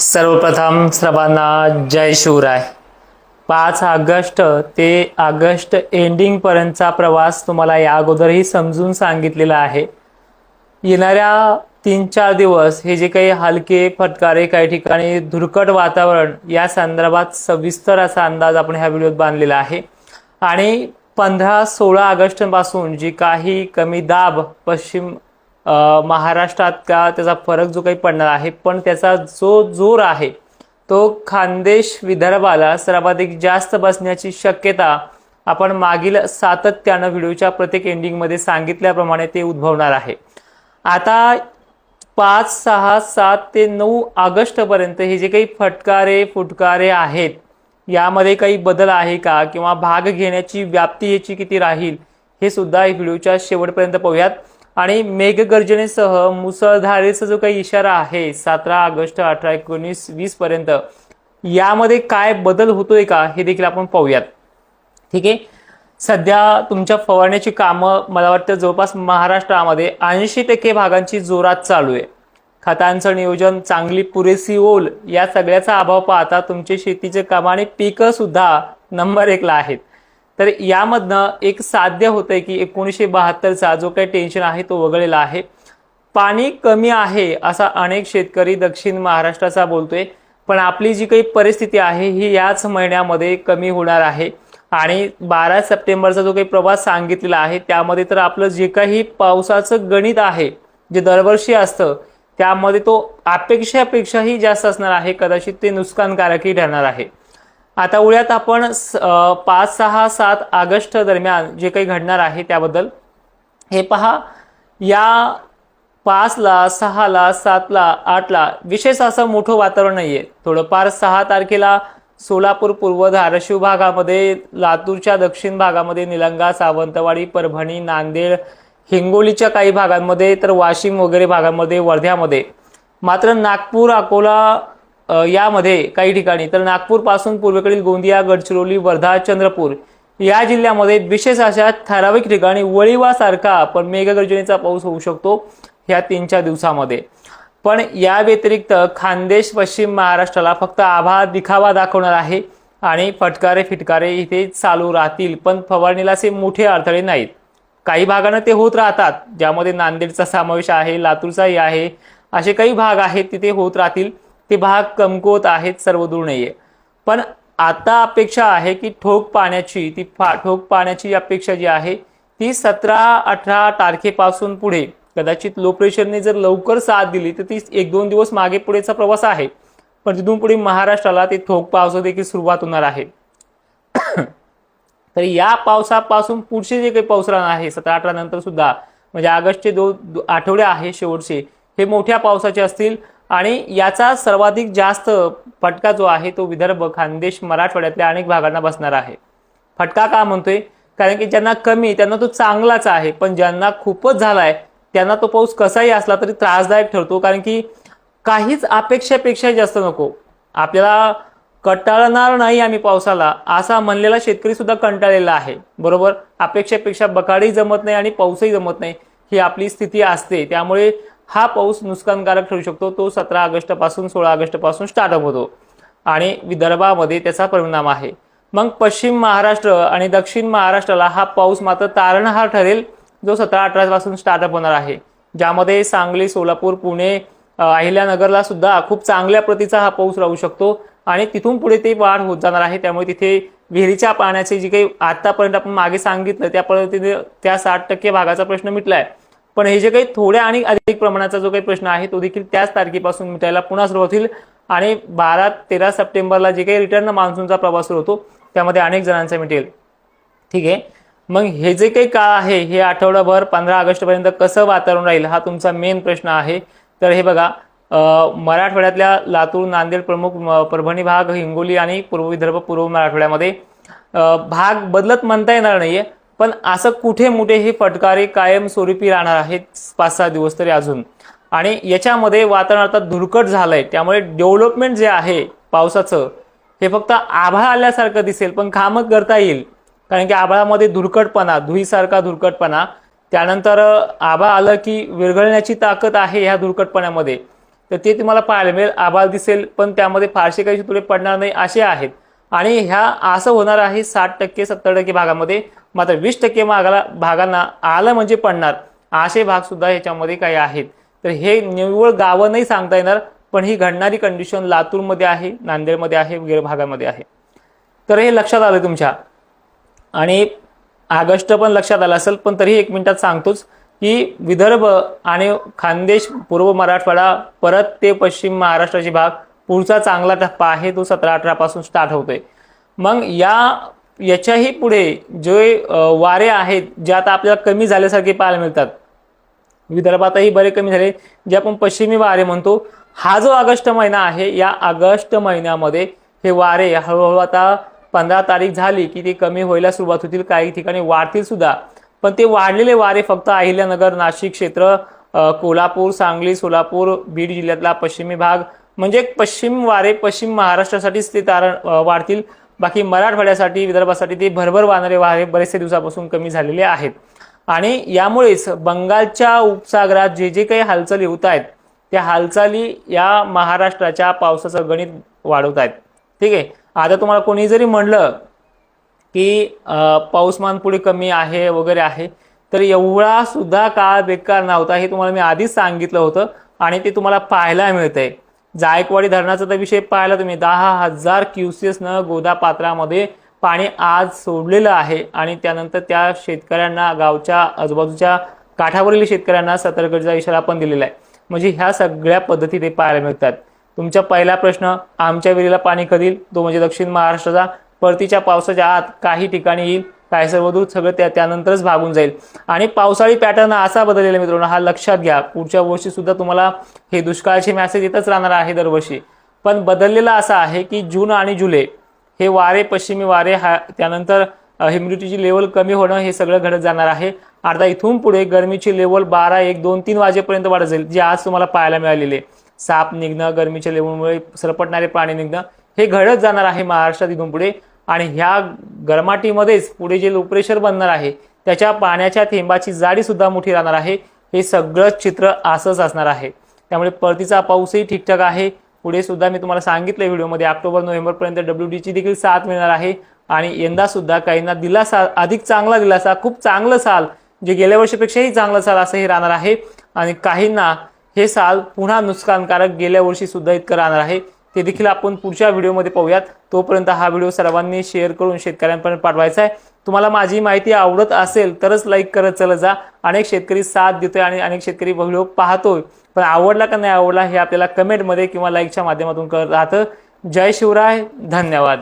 सर्वप्रथम सर्वांना जय शिवराय। 5 ऑगस्ट ते ऑगस्ट एंडिंग पर्यंतचा प्रवास तुम्हाला या अगोदरही समजून सांगितलेला आहे। येणाऱ्या 3-4 दिवस हे जे काही हलके फटकारे, काही ठिकाणी धुरकट वातावरण, या संदर्भात सविस्तर असा अंदाज आपण ह्या व्हिडिओत बांधलेला आहे। आणि 15-16 ऑगस्ट पासून जी काही कमी दाब पश्चिम महाराष्ट्रात का त्याचा फरक जो काही पडणार आहे, पण त्याचा जो जोर आहे तो खानदेश विदर्भाला सर्वाधिक जास्त बसण्याची शक्यता आपण मागील सातत्याने व्हिडिओच्या प्रत्येक एंडिंगमध्ये सांगितल्याप्रमाणे ते उद्भवणार आहे। आता 5, 6, 7 ते 9 ऑगस्ट पर्यंत हे जे काही फटकारे फुटकारे आहेत, यामध्ये काही बदल आहे का, किंवा भाग घेण्याची व्याप्ती याची किती राहील, हे सुद्धा व्हिडिओच्या शेवटपर्यंत पाहूयात। आणि मेघगर्जनेसह मुसळधारेचा जो काही इशारा आहे 17 ऑगस्ट, 18, 19, 20 पर्यंत, यामध्ये काय बदल होतोय का हे देखील आपण पाहूयात। ठीक आहे, सध्या तुमच्या फवारण्याची कामं मला वाटतं जवळपास महाराष्ट्रामध्ये 80% भागांची जोरात चालू आहे। खतांचं नियोजन, चांगली पुरेशी ओल, या सगळ्याचा अभाव पाहता तुमचे शेतीचे काम आणि पिकं सुद्धा नंबर 1 ला आहेत। तर यामधनं एक साध्य होतंय की 1972चा जो काही टेन्शन आहे तो वगळलेला आहे। पाणी कमी आहे असा अनेक शेतकरी दक्षिण महाराष्ट्राचा बोलतोय, पण आपली जी काही परिस्थिती आहे ही याच महिन्यामध्ये कमी होणार आहे। आणि 12 सप्टेंबरचा जो काही प्रवास सांगितलेला आहे त्यामध्ये तर आपलं जे काही पावसाचं गणित आहे, जे दरवर्षी असतं, त्यामध्ये तो अपेक्षापेक्षाही जास्त असणार आहे। कदाचित ते नुकसानकारकही ठरणार आहे। आता उद्यात आपण 5, 6, 7 ऑगस्ट दरम्यान जे काही घडणार आहे त्याबद्दल हे पहा। या 5 ला, 6 ला, 7 ला, 8 ला विशेष असं मोठं वातावरण नाहीये। थोडंफार 6 तारखेला सोलापूर पूर्व धाराशिव भागामध्ये, लातूरच्या दक्षिण भागामध्ये, निलंगा, सावंतवाडी, परभणी, नांदेड, हिंगोलीच्या काही भागांमध्ये, तर वाशिम वगैरे भागांमध्ये, वर्ध्यामध्ये, मात्र नागपूर, अकोला यामध्ये काही ठिकाणी, तर नागपूर पासून पूर्वेकडील गोंदिया, गडचिरोली, वर्धा, चंद्रपूर या जिल्ह्यामध्ये विशेष अशा ठराविक ठिकाणी वळीवासारखा पण मेघगर्जनेचा पाऊस होऊ शकतो ह्या 3-4 दिवसामध्ये। पण या व्यतिरिक्त खानदेश पश्चिम महाराष्ट्राला फक्त आभाळ दिखावा दाखवणार आहे आणि फटकारे फिटकारे इथे चालू राहतील, पण फवारणीला असे मोठे अडथळे नाहीत। काही भागांना ते होत राहतात, ज्यामध्ये नांदेडचा समावेश आहे, लातूरचाही आहे, असे काही भाग आहेत तिथे होत राहतील। ते भाग कमकुवत आहेत, सर्वदूर नाहीये। पण आता अपेक्षा आहे की ठोक पाण्याची अपेक्षा जी आहे ती 17-18 तारखेपासून पुढे, कदाचित लो प्रेशरने जर लवकर साथ दिली तर ती 1-2 दिवस मागे पुढेचा प्रवास आहे, पण तिथून पुढे महाराष्ट्राला ते ठोक पावसाची देखील सुरुवात होणार आहे। तर या पावसापासून पुढचे जे काही पाऊस राहणार आहे 17-18 नंतर सुद्धा, म्हणजे ऑगस्टचे 2 आठवडे आहे शेवटचे, हे मोठ्या पावसाचे असतील। आणि याचा सर्वाधिक जास्त फटका जो आहे तो विदर्भ, खानदेश, मराठवाड्यातल्या अनेक भागांना बसणार आहे। फटका का म्हणतोय, कारण की ज्यांना कमी त्यांना तो चांगलाच आहे, पण ज्यांना खूपच झालाय त्यांना तो पाऊस कसाही असला तरी त्रासदायक ठरतो। कारण की काहीच अपेक्षापेक्षा जास्त नको, आपल्याला कंटाळणार नाही आम्ही पावसाला असा म्हणलेला शेतकरी सुद्धा कंटाळलेला आहे, बरोबर। अपेक्षापेक्षा बकाडी जमत नाही आणि पाऊसही जमत नाही, ही आपली स्थिती असते। त्यामुळे हा पाऊस नुकसानकारक ठरू शकतो। तो 17 ऑगस्ट पासून 16 ऑगस्ट पासून स्टार्टअप होतो आणि विदर्भामध्ये त्याचा परिणाम आहे। मग पश्चिम महाराष्ट्र आणि दक्षिण महाराष्ट्राला हा पाऊस मात्र तारणहार ठरेल, जो 17-18 पासून स्टार्टअप होणार आहे, ज्यामध्ये सांगली, सोलापूर, पुणे, अहिल्यानगरला सुद्धा खूप चांगल्या प्रतीचा हा पाऊस राहू शकतो आणि तिथून पुढे ते वाढ होत जाणार आहे। त्यामुळे तिथे विहिरीच्या पाण्याचे जे काही आतापर्यंत आपण मागे सांगितलं त्या पद्धतीने त्या 60% भागाचा प्रश्न मिटलाय, पण हे जे काही थोड्या आणि अधिक प्रमाणाचा जो काही प्रश्न आहे तो देखील त्याच तारखेपासून मिटायला पुन्हा सुरुवात होईल। आणि 12-13 सप्टेंबरला जे काही रिटर्न मान्सूनचा प्रवास सुरू होतो त्यामध्ये अनेक जणांचा मिटेल। ठीक आहे, मग हे जे काही काळ आहे हे आठवडाभर 15 ऑगस्ट पर्यंत कसं वातावरण राहील हा तुमचा मेन प्रश्न आहे। तर हे बघा, मराठवाड्यातल्या लातूर, नांदेड प्रमुख, परभणी भाग, हिंगोली आणि पूर्व विदर्भ, पूर्व मराठवाड्यामध्ये भाग बदलत म्हणता येणार नाहीये, पण असं कुठे मोठे हे फटकारे कायम स्वरूपी राहणार आहेत 5-6 दिवस तरी अजून। आणि याच्यामध्ये वातावरण आता धुरकट झालंय, त्यामुळे डेव्हलपमेंट जे आहे पावसाचं हे फक्त आभाळ आल्यासारखं दिसेल, पण कामं करता येईल। कारण की आभाळामध्ये धुरकटपणा, धुईसारखा धुरकटपणा, त्यानंतर आभाळ आलं की विरघळण्याची ताकद आहे ह्या धुरकटपणामध्ये। तर ते तुम्हाला पाहायला मिळेल. आभाळ दिसेल पण त्यामध्ये फारसे काही तुळे पडणार नाही असे आहेत. आणि ह्या असं होणार आहे 60% 70% भागामध्ये. मात्र 20% भागांना आलं म्हणजे पडणार असे भाग सुद्धा ह्याच्यामध्ये काही आहेत. तर हे निव्वळ गावं नाही सांगता येणार, पण ही घडणारी कंडिशन लातूरमध्ये आहे, नांदेडमध्ये आहे, वगैरे भागामध्ये आहे. तर हे लक्षात आलं तुमच्या. आणि ऑगस्ट पण लक्षात आलं असेल, पण तरी 1 मिनिटात सांगतोच की विदर्भ आणि खानदेश, पूर्व मराठवाडा, परत ते पश्चिम महाराष्ट्राचे भाग, पुढचा चांगला टप्पा आहे तो 17-18 पासून स्टार्ट होतोय. मग याच्याही पुढे जे वारे आहेत जे आता आपल्याला कमी झाल्यासारखे पाहायला मिळतात, विदर्भातही बरे कमी झाले, जे आपण पश्चिमी वारे म्हणतो. हा जो ऑगस्ट महिना आहे, या ऑगस्ट महिन्यामध्ये हे वारे हळूहळू आता 15 तारीख झाली की ते कमी व्हायला सुरुवात होतील, काही ठिकाणी वाढतील सुद्धा. पण ते वाढलेले वारे फक्त अहिल्यानगर, नाशिक क्षेत्र, कोल्हापूर, सांगली, सोलापूर, बीड जिल्ह्यातला पश्चिमी भाग, म्हणजे पश्चिम वारे पश्चिम महाराष्ट्रासाठीच ते वाढतील. बाकी मराठवाड्यासाठी, विदर्भासाठी ते भरभर वाहणारे वारे बरेचसे दिवसापासून कमी झालेले आहेत. आणि यामुळेच बंगालच्या उपसागरात जे जे काही हालचाली होत आहेत, त्या हालचाली या महाराष्ट्राच्या पावसाचं गणित वाढवत आहेत. ठीक आहे. आता तुम्हाला कोणी जरी म्हणलं की पाऊसमान पुढे कमी आहे वगैरे आहे, तर एवढा सुद्धा काळ बेकार नव्हता, हे तुम्हाला मी आधीच सांगितलं होतं. आणि ते तुम्हाला पाहायला मिळतंय. जायकवाडी धरणाचा तर विषय पाहिला तुम्ही, 10,000 क्युसेसनं गोदा पात्रामध्ये पाणी आज सोडलेलं आहे. आणि त्यानंतर त्या शेतकऱ्यांना, गावच्या आजूबाजूच्या काठावरील शेतकऱ्यांना सतर्कतेचा इशारा पण दिलेला आहे. म्हणजे ह्या सगळ्या पद्धती ते पाहायला मिळतात. तुमचा पहिला प्रश्न, आमच्या विहिरीला पाणी कधी येईल, तो म्हणजे दक्षिण महाराष्ट्राचा. परतीच्या पावसाच्या आत काही ठिकाणी येईल, काय सर्व दूर सगळं त्यानंतरच भागून जाईल. आणि पावसाळी पॅटर्न असा बदललेला मित्रांनो, हा लक्षात घ्या. पुढच्या वर्षी सुद्धा तुम्हाला हे दुष्काळाचे मेसेज येतच राहणार आहे दरवर्षी, पण बदललेला असा आहे की जून आणि जुलै हे वारे, पश्चिमी वारे, त्यानंतर ह्युमिडिटीची लेवल कमी होणं, हे सगळं घडत जाणार आहे. आता इथून पुढे गरमीची लेवल 12, 1, 2, 3 वाजेपर्यंत वाढत जाईल, जे आज तुम्हाला पाहायला मिळालेले. साप निघणं, गरमीच्या लेवलमुळे सरपटणारे प्राणी निघणं, हे घडत जाणार आहे महाराष्ट्रात इथून पुढे. आणि ह्या गरमाटीमध्येच पुढे जे लो प्रेशर बनणार आहे, त्याच्या पाण्याच्या थेंबाची जाडी सुद्धा मोठी राहणार आहे. हे सगळं चित्र असंच असणार आहे. त्यामुळे परतीचा पाऊसही ठीकठाक आहे. पुढे सुद्धा मी तुम्हाला सांगितलं व्हिडिओमध्ये, ऑक्टोबर नोव्हेंबरपर्यंत WDची देखील साथ मिळणार आहे. आणि यंदा सुद्धा काहींना दिलासा, अधिक चांगला दिलासा, खूप चांगलं साल, जे गेल्या वर्षीपेक्षाही चांगलं साल असं हे राहणार आहे. आणि काहींना हे साल पुन्हा नुकसानकारक गेल्या वर्षी सुद्धा इतकं राहणार आहे. ते देखील आपण पुढच्या व्हिडिओमध्ये पाहूयात. तोपर्यंत हा व्हिडिओ सर्वांनी शेअर करून शेतकऱ्यांपर्यंत पाठवायचा आहे. तुम्हाला माझी माहिती आवडत असेल तरच लाईक करत चला जा. अनेक शेतकरी साथ देतोय आणि अनेक शेतकरी व्हिडिओ पाहतोय, पण आवडला का नाही आवडला हे आपल्याला कमेंटमध्ये किंवा लाईकच्या माध्यमातून कळत राहतं. जय शिवराय, धन्यवाद.